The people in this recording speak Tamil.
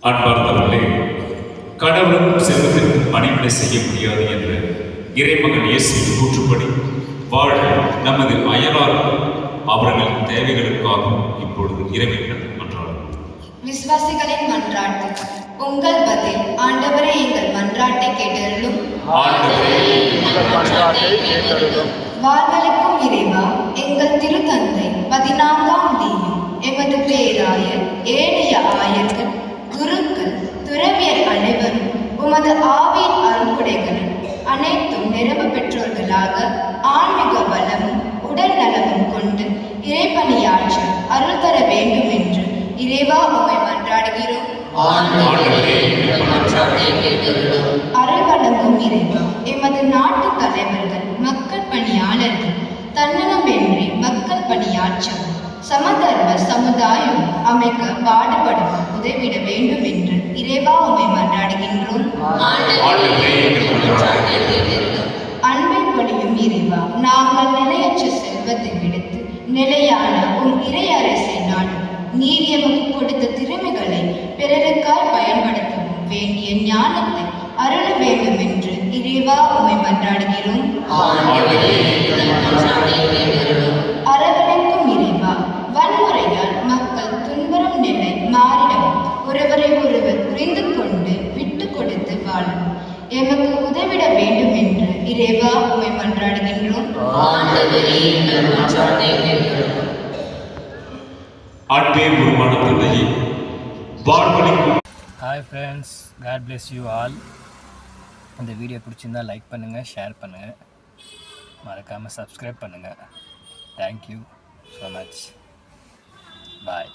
அன்பார்ந்தவர்களே, கடவுளுக்கும் செல்வத்திற்கும் பணிவிடை செய்ய முடியாது என்ற இறைமகன் இயேசுவின் கூற்றுப்படி வாழ நமது அயலாருக்கும் அவர்களின் தேவைகளுக்காகவும் இப்பொழுது இறைவனிடம் மன்றாடுவோம். விசுவாசிகளின் மன்றாட்டு. உங்கள் பதில்: ஆண்டவரே, எங்கள் மன்றாட்டை கேட்டருளும். வாழ்வளிக்கும் இறைவா, எங்கள் திருத்தந்தை 14ஆம் லீயோ, எமது பேராயர், ஏனைய ஆயர்கள், குருக்கள், துறவியர் அனைவரும் உமது ஆவியின் அருங்குடைகளும் அனைத்தும் நிரம்ப பெற்றோர்களாக ஆன்மீக பலமும் உடல் நலமும் கொண்டு இறைப்பணியாற்ற அருள் தர வேண்டும் என்று இறைவா உம்மை மன்றாடுகிறோம். அருள் வழங்கும் இறைவா, எமது நாட்டு தலைவர்கள், மக்கள் பணியாளர்கள் தன்னலமின்றி மக்கள் பணியாற்றவும் சமதர்ம சமுதாயம் அமைக்க பாடுபடவும் உதவிட வேண்டும் என்று இறைவா உம்மை மன்றாடுகின்றோம். அன்பை பொழியும் இறைவா, நாங்கள் நிலையற்ற செல்வத்தை விடுத்து நிலையான உம் இறை அரசை நாடு நீர் எமக்கு கொடுத்த திறமைகளை பிறருக்காய் பயன்படுத்தவும் வேண்டிய ஞானத்தை அருள வேண்டும் என்று இறைவா உம்மை மன்றாடுகிறோம். அரவணைக்கும் இறைவா, வன்முறையால் மக்கள் துன்புறும் நிலை மாறிடவும் ஒருவரை ஒருவர் புரிந்து கொண்டு விட்டு கொடுத்து வாழவும் எமக்கு உதவிட வேண்டும் என்று இறைவா உம்மை மன்றாடுகின்றோம். Hi friends, God bless you all. இந்த வீடியோ பிடிச்சிருந்தால் லைக் பண்ணுங்கள், ஷேர் பண்ணுங்கள், மறக்காமல் சப்ஸ்கிரைப் பண்ணுங்கள். Thank you so much. பாய்.